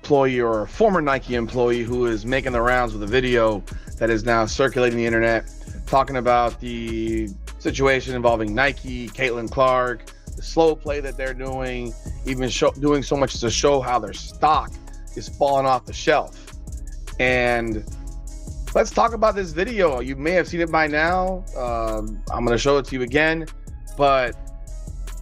employee or a former Nike employee who is making the rounds with a video that is now circulating the internet, talking about the situation involving Nike, Caitlin Clark, the slow play that they're doing, even doing so much to show how their stock is falling off the shelf. And let's talk about this video. You may have seen it by now. I'm going to show it to you again, but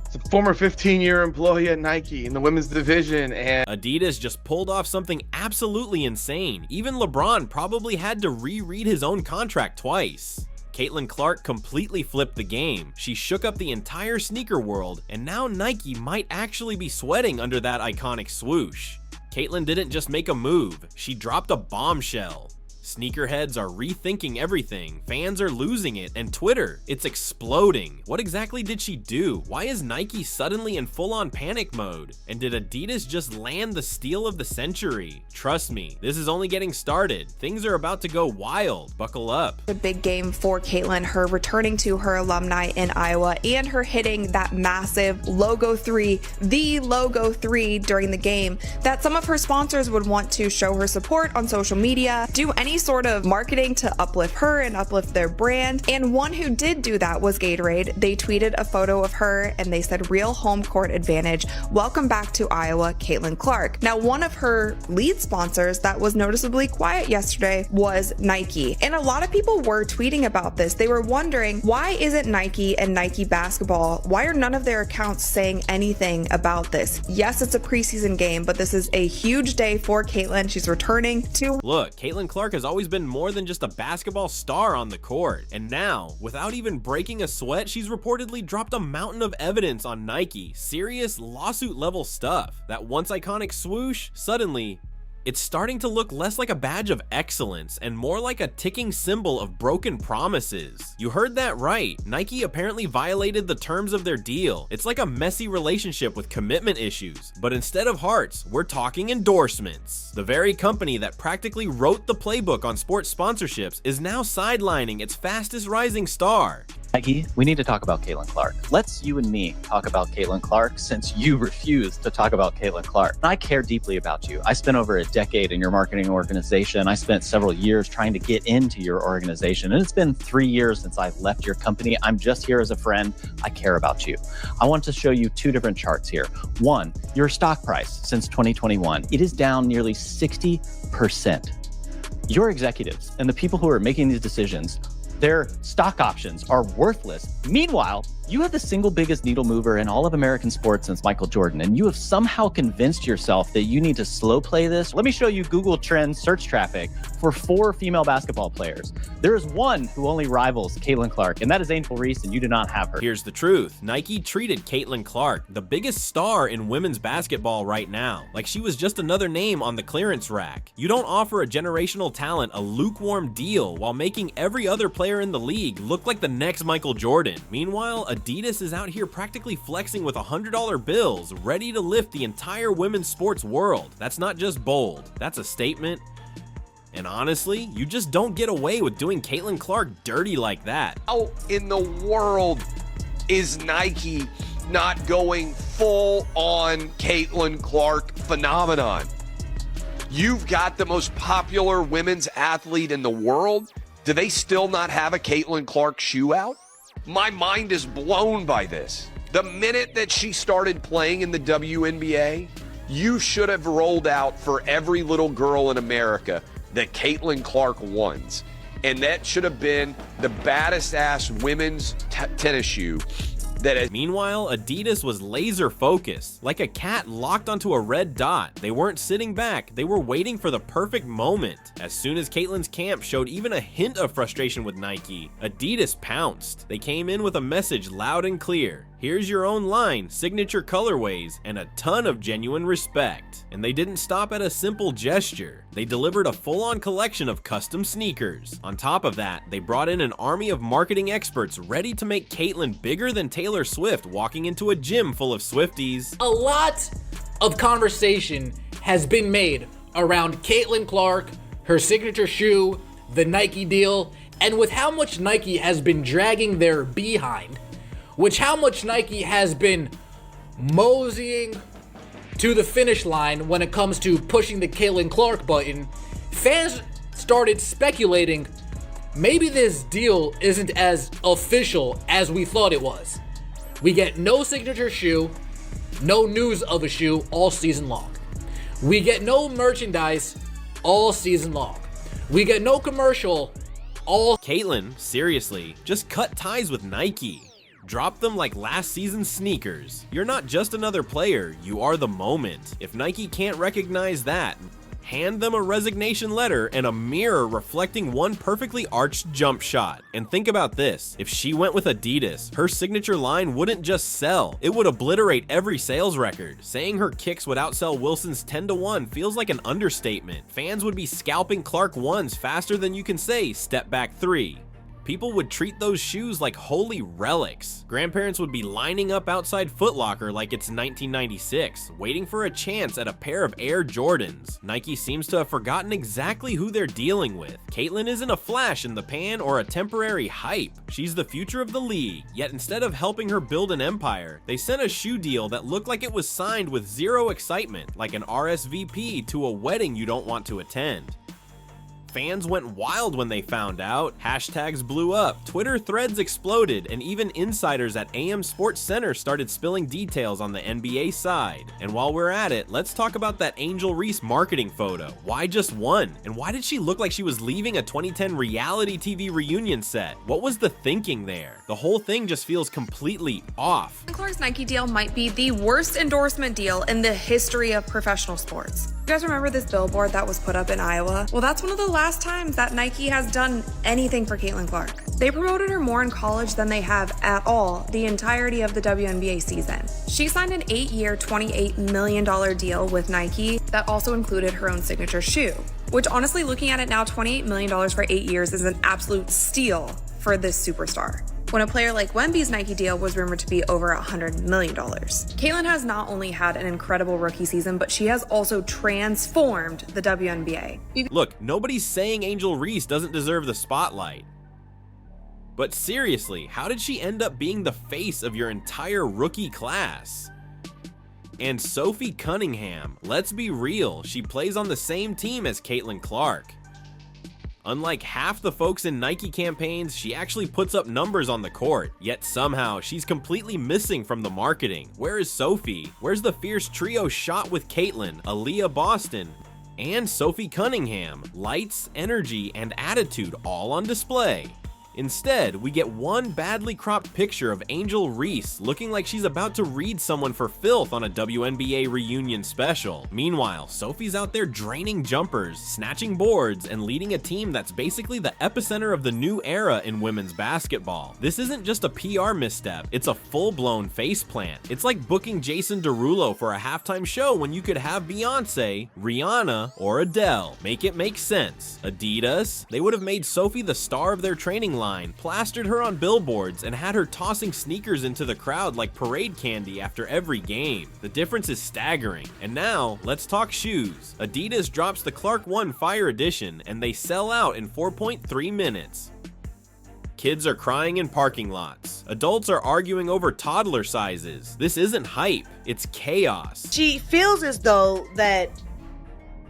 it's a former 15-year employee at Nike in the women's division, and Adidas just pulled off something absolutely insane. Even LeBron probably had to reread his own contract twice. Caitlin Clark completely flipped the game. She shook up the entire sneaker world, and now Nike might actually be sweating under that iconic swoosh. Caitlin didn't just make a move, she dropped a bombshell. Sneakerheads are rethinking everything, fans are losing it, and Twitter, it's exploding. What exactly did she do? Why is Nike suddenly in full-on panic mode? And did Adidas just land the steal of the century? Trust me, this is only getting started. Things are about to go wild. Buckle up. A big game for Caitlin, her returning to her alumni in Iowa and her hitting that massive logo 3, the logo 3 during the game that some of her sponsors would want to show her support on social media, do any sort of marketing to uplift her and uplift their brand. And one who did do that was Gatorade. They tweeted a photo of her and they said, "Real home court advantage. Welcome back to Iowa, Caitlin Clark." Now, one of her lead sponsors that was noticeably quiet yesterday was Nike. And a lot of people were tweeting about this. They were wondering, why isn't Nike and Nike basketball, why are none of their accounts saying anything about this? Yes, it's a preseason game, but this is a huge day for Caitlin. She's returning to... Look, Caitlin Clark has always been more than just a basketball star on the court. And now, without even breaking a sweat, she's reportedly dropped a mountain of evidence on Nike. Serious lawsuit level stuff. That once iconic swoosh, suddenly, it's starting to look less like a badge of excellence and more like a ticking symbol of broken promises. You heard that right. Nike apparently violated the terms of their deal. It's like a messy relationship with commitment issues. But instead of hearts, we're talking endorsements. The very company that practically wrote the playbook on sports sponsorships is now sidelining its fastest rising star. Nike, we need to talk about Caitlin Clark. Let's you and me talk about Caitlin Clark, since you refuse to talk about Caitlin Clark. I care deeply about you. I spent over a decade in your marketing organization. I spent several years trying to get into your organization, and it's been 3 years since I've left your company. I'm just here as a friend. I care about you. I want to show you two different charts here. One, your stock price since 2021. It is down nearly 60%. Your executives and the people who are making these decisions, their stock options are worthless. Meanwhile, you have the single biggest needle mover in all of American sports since Michael Jordan, and you have somehow convinced yourself that you need to slow play this. Let me show you Google Trends search traffic for 4 female basketball players. There is one who only rivals Caitlin Clark, and that is Angel Reese, and you do not have her. Here's the truth. Nike treated Caitlin Clark, the biggest star in women's basketball right now, like she was just another name on the clearance rack. You don't offer a generational talent a lukewarm deal while making every other player in the league look like the next Michael Jordan. Meanwhile, Adidas is out here practically flexing with $100 bills, ready to lift the entire women's sports world. That's not just bold, that's a statement. And honestly, you just don't get away with doing Caitlin Clark dirty like that. How in the world is Nike not going full on Caitlin Clark phenomenon? You've got the most popular women's athlete in the world. Do they still not have a Caitlin Clark shoe out? My mind is blown by this. The minute that she started playing in the Wnba, you should have rolled out for every little girl in America the Caitlin Clark ones. And that should have been the baddest ass women's tennis shoe that has. Meanwhile, Adidas was laser focused, like a cat locked onto a red dot. They weren't sitting back, they were waiting for the perfect moment. As soon as Caitlin's camp showed even a hint of frustration with Nike, Adidas pounced. They came in with a message loud and clear. Here's your own line, signature colorways, and a ton of genuine respect. And they didn't stop at a simple gesture. They delivered a full-on collection of custom sneakers. On top of that, they brought in an army of marketing experts ready to make Caitlin bigger than Taylor Swift walking into a gym full of Swifties. A lot of conversation has been made around Caitlin Clark, her signature shoe, the Nike deal, and with how much Nike has been dragging their behind, how much Nike has been moseying to the finish line when it comes to pushing the Caitlin Clark button, fans started speculating maybe this deal isn't as official as we thought it was. We get no signature shoe, no news of a shoe all season long. We get no merchandise all season long. We get no commercial all. Caitlin, seriously, just cut ties with Nike. Drop them like last season's sneakers. You're not just another player, you are the moment. If Nike can't recognize that, hand them a resignation letter and a mirror reflecting one perfectly arched jump shot. And think about this, if she went with Adidas, her signature line wouldn't just sell, it would obliterate every sales record. Saying her kicks would outsell Wilson's 10-1 feels like an understatement. Fans would be scalping Clark 1s faster than you can say step back 3. People would treat those shoes like holy relics. Grandparents would be lining up outside Foot Locker like it's 1996, waiting for a chance at a pair of Air Jordans. Nike seems to have forgotten exactly who they're dealing with. Caitlin isn't a flash in the pan or a temporary hype. She's the future of the league, yet instead of helping her build an empire, they sent a shoe deal that looked like it was signed with zero excitement, like an RSVP to a wedding you don't want to attend. Fans went wild when they found out. Hashtags blew up, Twitter threads exploded, and even insiders at AM Sports Center started spilling details on the NBA side. And while we're at it, let's talk about that Angel Reese marketing photo. Why just one? And why did she look like she was leaving a 2010 reality TV reunion set? What was the thinking there? The whole thing just feels completely off. Clark's Nike deal might be the worst endorsement deal in the history of professional sports. You guys remember this billboard that was put up in Iowa? Well, that's one of the last times that Nike has done anything for Caitlin Clark. They promoted her more in college than they have at all the entirety of the WNBA season. She signed an 8-year, $28 million deal with Nike that also included her own signature shoe, which honestly, looking at it now, $28 million for 8 years is an absolute steal for this superstar, when a player like Wemby's Nike deal was rumored to be over $100 million. Caitlin has not only had an incredible rookie season, but she has also transformed the WNBA. Look, nobody's saying Angel Reese doesn't deserve the spotlight. But seriously, how did she end up being the face of your entire rookie class? And Sophie Cunningham, let's be real, she plays on the same team as Caitlin Clark. Unlike half the folks in Nike campaigns, she actually puts up numbers on the court, yet somehow she's completely missing from the marketing. Where is Sophie? Where's the fierce trio shot with Caitlin, Aaliyah Boston, and Sophie Cunningham? Lights, energy, and attitude all on display. Instead, we get one badly cropped picture of Angel Reese looking like she's about to read someone for filth on a WNBA reunion special. Meanwhile, Sophie's out there draining jumpers, snatching boards, and leading a team that's basically the epicenter of the new era in women's basketball. This isn't just a PR misstep, it's a full-blown faceplant. It's like booking Jason Derulo for a halftime show when you could have Beyonce, Rihanna, or Adele. Make it make sense. Adidas? They would have made Sophie the star of their training line, plastered her on billboards, and had her tossing sneakers into the crowd like parade candy after every game. The difference is staggering. And now, let's talk shoes. Adidas drops the Clark 1 Fire Edition, and they sell out in 4.3 minutes. Kids are crying in parking lots. Adults are arguing over toddler sizes. This isn't hype, it's chaos. She feels as though that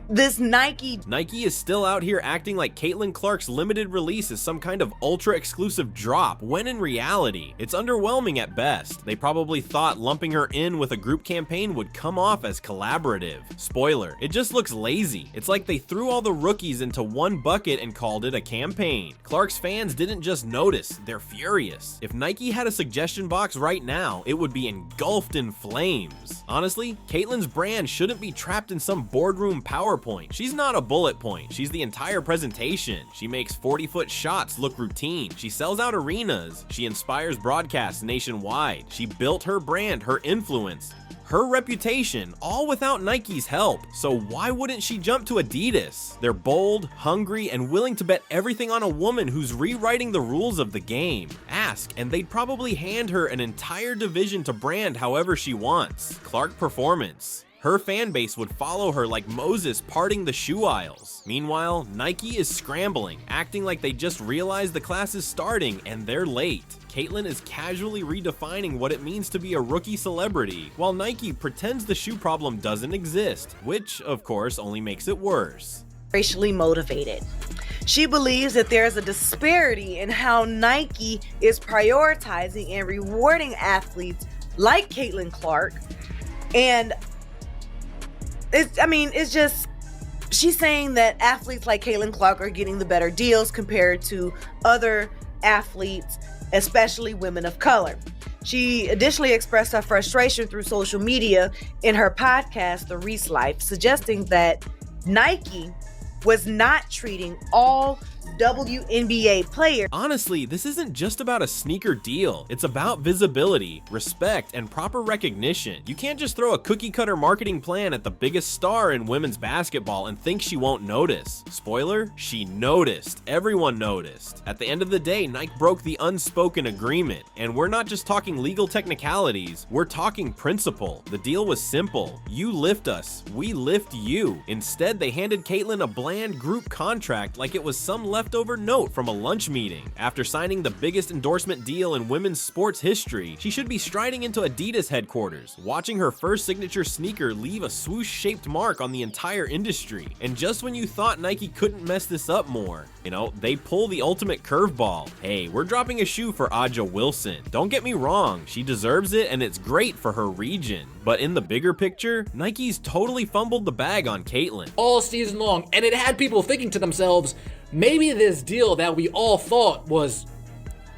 this Nike is still out here acting like Caitlin Clark's limited release is some kind of ultra exclusive drop, when in reality, it's underwhelming at best. They probably thought lumping her in with a group campaign would come off as collaborative. Spoiler, it just looks lazy. It's like they threw all the rookies into one bucket and called it a campaign. Clark's fans didn't just notice, they're furious. If Nike had a suggestion box right now, it would be engulfed in flames. Honestly, Caitlin's brand shouldn't be trapped in some boardroom PowerPoint. She's not a bullet point, she's the entire presentation. She makes 40-foot shots look routine. She sells out arenas. She inspires broadcasts nationwide. She built her brand, her influence, her reputation, all without Nike's help. So why wouldn't she jump to Adidas? They're bold, hungry, and willing to bet everything on a woman who's rewriting the rules of the game. Ask, and they'd probably hand her an entire division to brand however she wants. Clark Performance. Her fan base would follow her like Moses parting the shoe aisles. Meanwhile, Nike is scrambling, acting like they just realized the class is starting and they're late. Caitlyn is casually redefining what it means to be a rookie celebrity, while Nike pretends the shoe problem doesn't exist, which, of course, only makes it worse. Racially motivated. She believes that there's a disparity in how Nike is prioritizing and rewarding athletes like Caitlin Clark. And it's just, she's saying that athletes like Caitlin Clark are getting the better deals compared to other athletes, especially women of color. She additionally expressed her frustration through social media in her podcast, The Reese Life, suggesting that Nike was not treating all WNBA players. Honestly, this isn't just about a sneaker deal. It's about visibility, respect, and proper recognition. You can't just throw a cookie-cutter marketing plan at the biggest star in women's basketball and think she won't notice. Spoiler, she noticed. Everyone noticed. At the end of the day, Nike broke the unspoken agreement. And we're not just talking legal technicalities, we're talking principle. The deal was simple. You lift us, we lift you. Instead, they handed Caitlyn a bland group contract like it was some leftover note from a lunch meeting. After signing the biggest endorsement deal in women's sports history, she should be striding into Adidas headquarters, watching her first signature sneaker leave a swoosh-shaped mark on the entire industry. And just when you thought Nike couldn't mess this up more, they pull the ultimate curveball. Hey, we're dropping a shoe for Aja Wilson. Don't get me wrong, she deserves it and it's great for her region. But in the bigger picture, Nike's totally fumbled the bag on Caitlyn. All season long, and it had people thinking to themselves, maybe this deal that we all thought was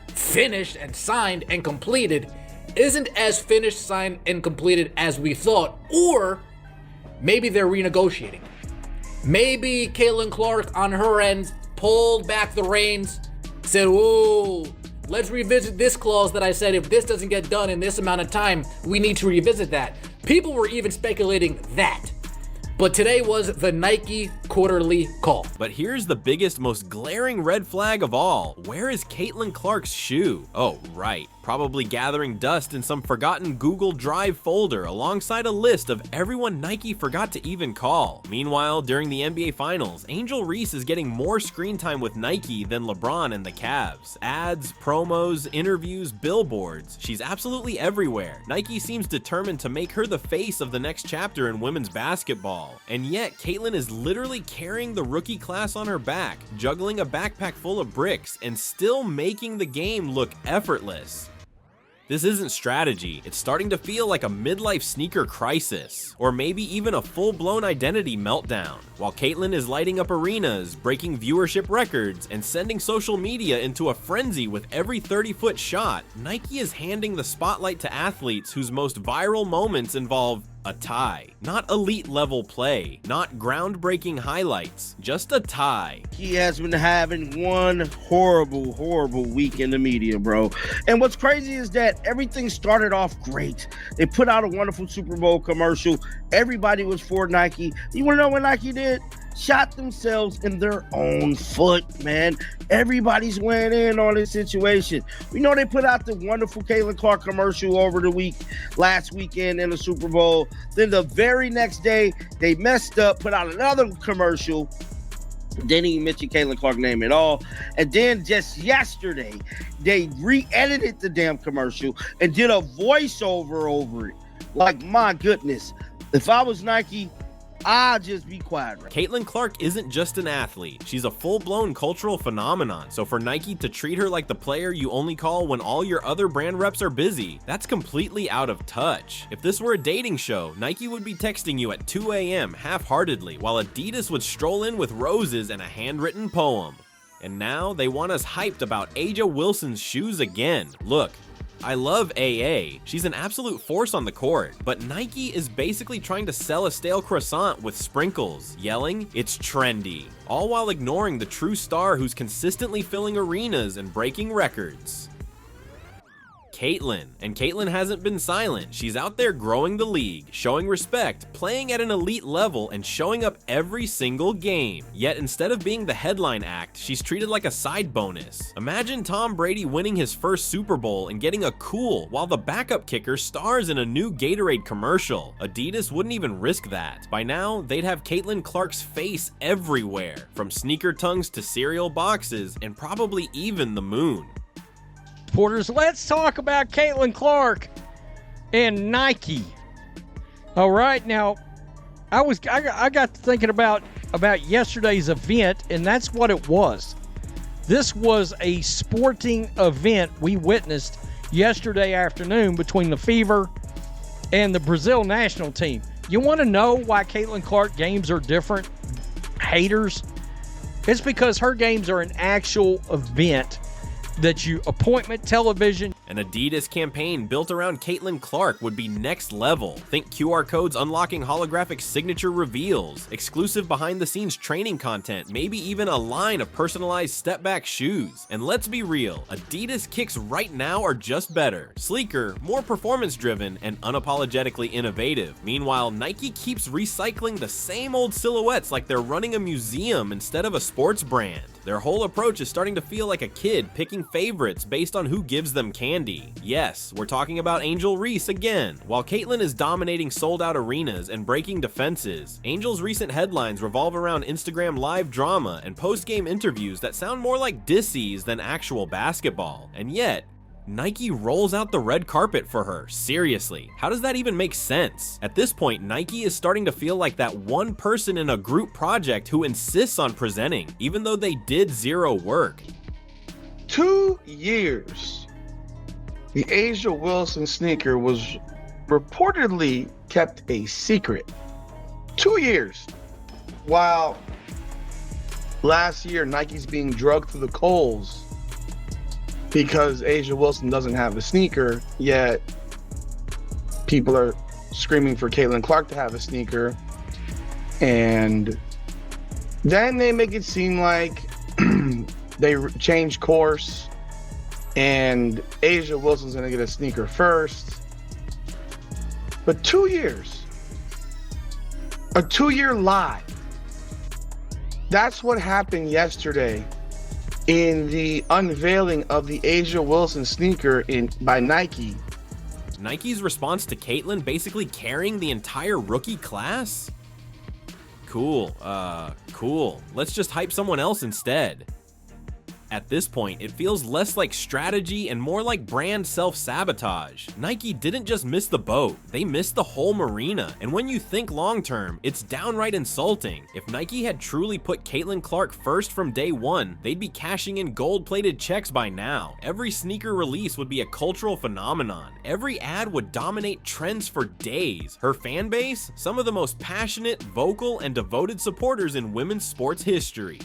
finished and signed and completed isn't as finished, signed, and completed as we thought, or maybe they're renegotiating. Maybe Caitlin Clark on her end pulled back the reins, said, whoa, let's revisit this clause that I said if this doesn't get done in this amount of time, we need to revisit that. People were even speculating that. But today was the Nike quarterly call. But here's the biggest, most glaring red flag of all. Where is Caitlin Clark's shoe? Oh, right. Probably gathering dust in some forgotten Google Drive folder alongside a list of everyone Nike forgot to even call. Meanwhile, during the NBA Finals, Angel Reese is getting more screen time with Nike than LeBron and the Cavs. Ads, promos, interviews, billboards. She's absolutely everywhere. Nike seems determined to make her the face of the next chapter in women's basketball. And yet, Caitlyn is literally carrying the rookie class on her back, juggling a backpack full of bricks, and still making the game look effortless. This isn't strategy, it's starting to feel like a midlife sneaker crisis, or maybe even a full-blown identity meltdown. While Caitlyn is lighting up arenas, breaking viewership records, and sending social media into a frenzy with every 30-foot shot, Nike is handing the spotlight to athletes whose most viral moments involve a tie. Not elite level play, not groundbreaking highlights, just a tie. He has been having one horrible week in the media, bro. And what's crazy is that everything started off great. They put out a wonderful Super Bowl commercial. Everybody was for Nike. You want to know what Nike did? Shot themselves in their own foot, man. Everybody's weighing in on this situation. We know they put out the wonderful Caitlin Clark commercial over the last weekend in the Super Bowl. Then the very next day, they messed up, put out another commercial. Didn't even mention Caitlin Clark's name at all. And then just yesterday, they re-edited the damn commercial and did a voiceover over it. Like, my goodness. If I was Nike, I'll just be quiet. Caitlin Clark isn't just an athlete, she's a full-blown cultural phenomenon, so for Nike to treat her like the player you only call when all your other brand reps are busy, that's completely out of touch. If this were a dating show, Nike would be texting you at 2 a.m. half-heartedly, while Adidas would stroll in with roses and a handwritten poem. And now they want us hyped about Aja Wilson's shoes again. Look, I love AA, she's an absolute force on the court, but Nike is basically trying to sell a stale croissant with sprinkles, yelling, it's trendy, all while ignoring the true star who's consistently filling arenas and breaking records. Caitlyn. And Caitlyn hasn't been silent. She's out there growing the league, showing respect, playing at an elite level, and showing up every single game. Yet instead of being the headline act, she's treated like a side bonus. Imagine Tom Brady winning his first Super Bowl and getting a cool while the backup kicker stars in a new Gatorade commercial. Adidas wouldn't even risk that. By now, they'd have Caitlyn Clark's face everywhere, from sneaker tongues to cereal boxes, and probably even the moon. Porters, let's talk about Caitlyn Clark and Nike. All right, now I got to thinking about yesterday's event, and that's what it was. This was a sporting event we witnessed yesterday afternoon between the Fever and the Brazil national team. You want to know why Caitlyn Clark games are different? Haters. It's because her games are an actual event that appointment television. An Adidas campaign built around Caitlyn Clark would be next level. Think QR codes unlocking holographic signature reveals, exclusive behind-the-scenes training content, maybe even a line of personalized step-back shoes. And let's be real, Adidas kicks right now are just better, sleeker, more performance-driven, and unapologetically innovative. Meanwhile, Nike keeps recycling the same old silhouettes like they're running a museum instead of a sports brand. Their whole approach is starting to feel like a kid picking favorites based on who gives them candy. Yes, we're talking about Angel Reese again. While Caitlyn is dominating sold-out arenas and breaking defenses, Angel's recent headlines revolve around Instagram live drama and post-game interviews that sound more like dissies than actual basketball. And yet, Nike rolls out the red carpet for her. Seriously, how does that even make sense? At this point, Nike is starting to feel like that one person in a group project who insists on presenting, even though they did zero work. 2 years. The Asia Wilson sneaker was reportedly kept a secret. 2 years. While last year Nike's being drugged through the coals because Asia Wilson doesn't have a sneaker, yet people are screaming for Caitlyn Clark to have a sneaker. And then they make it seem like they changed course and Asia Wilson's gonna get a sneaker first. But 2 years, a 2-year lie. That's what happened yesterday in the unveiling of the Asia Wilson sneaker by Nike. Nike's response to Caitlyn basically carrying the entire rookie class? Cool, cool. Let's just hype someone else instead. At this point, it feels less like strategy and more like brand self-sabotage. Nike didn't just miss the boat, they missed the whole marina. And when you think long-term, it's downright insulting. If Nike had truly put Caitlyn Clark first from day one, they'd be cashing in gold-plated checks by now. Every sneaker release would be a cultural phenomenon. Every ad would dominate trends for days. Her fan base? Some of the most passionate, vocal, and devoted supporters in women's sports history.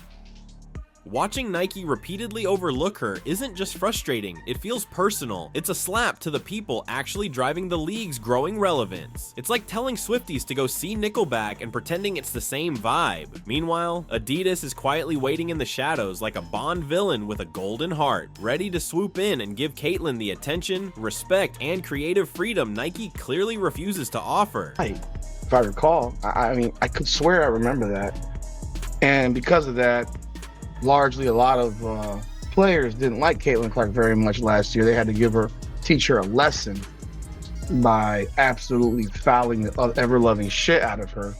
Watching Nike repeatedly overlook her isn't just frustrating, it feels personal. It's a slap to the people actually driving the league's growing relevance. It's like telling Swifties to go see Nickelback and pretending it's the same vibe. Meanwhile, Adidas is quietly waiting in the shadows like a Bond villain with a golden heart, ready to swoop in and give Caitlyn the attention, respect, and creative freedom Nike clearly refuses to offer. If I recall, I mean, I could swear I remember that. And because of that, largely a lot of players didn't like Caitlyn Clark very much last year. They had to teach her a lesson by absolutely fouling the ever-loving shit out of her.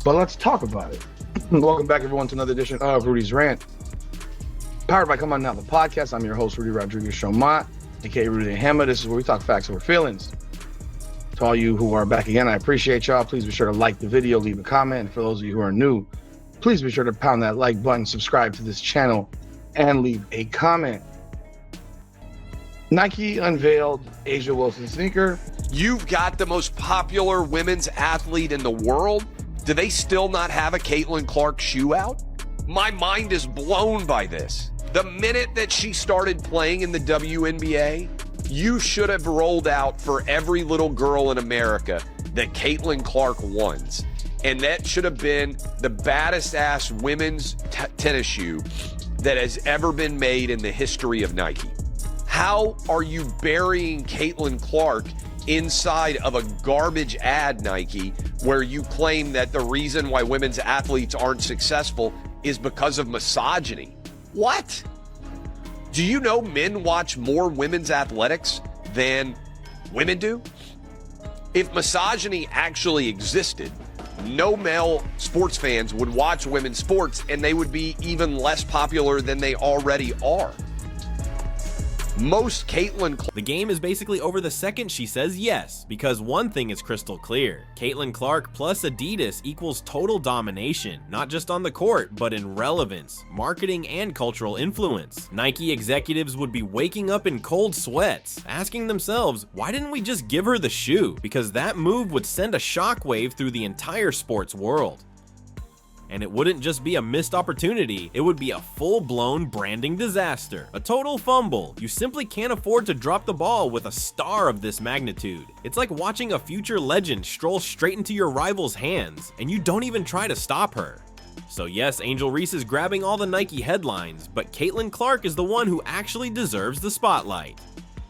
But let's talk about it. Welcome back, everyone, to another edition of Rudy's Rant, powered by Come On Now, the podcast. I'm your host, Rudy Rodriguez Shomont, aka Rudy and Hammer. This is where we talk facts over feelings. To all you who are back again, I appreciate y'all. Please be sure to like the video, leave a comment. And for those of you who are new, please be sure to pound that like button, subscribe to this channel, and leave a comment. Nike unveiled Asia Wilson sneaker. You've got the most popular women's athlete in the world. Do they still not have a Caitlyn Clark shoe out? My mind is blown by this. The minute that she started playing in the WNBA, you should have rolled out for every little girl in America that Caitlyn Clark wants. And that should have been the baddest ass women's tennis shoe that has ever been made in the history of Nike. How are you burying Caitlin Clark inside of a garbage ad, Nike, where you claim that the reason why women's athletes aren't successful is because of misogyny? What? Do you know men watch more women's athletics than women do? If misogyny actually existed, no male sports fans would watch women's sports, and they would be even less popular than they already are. Most The game is basically over the second she says yes, because one thing is crystal clear. Caitlin Clark plus Adidas equals total domination, not just on the court, but in relevance, marketing, and cultural influence. Nike executives would be waking up in cold sweats, asking themselves, why didn't we just give her the shoe? Because that move would send a shockwave through the entire sports world. And it wouldn't just be a missed opportunity, it would be a full-blown branding disaster. A total fumble. You simply can't afford to drop the ball with a star of this magnitude. It's like watching a future legend stroll straight into your rival's hands, and you don't even try to stop her. So yes, Angel Reese is grabbing all the Nike headlines, but Caitlin Clark is the one who actually deserves the spotlight.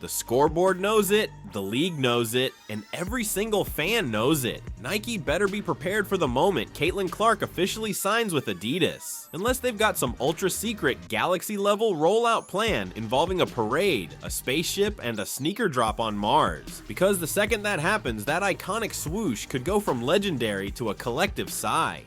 The scoreboard knows it, the league knows it, and every single fan knows it. Nike better be prepared for the moment Caitlin Clark officially signs with Adidas. Unless they've got some ultra-secret, galaxy-level rollout plan involving a parade, a spaceship, and a sneaker drop on Mars. Because the second that happens, that iconic swoosh could go from legendary to a collective sigh.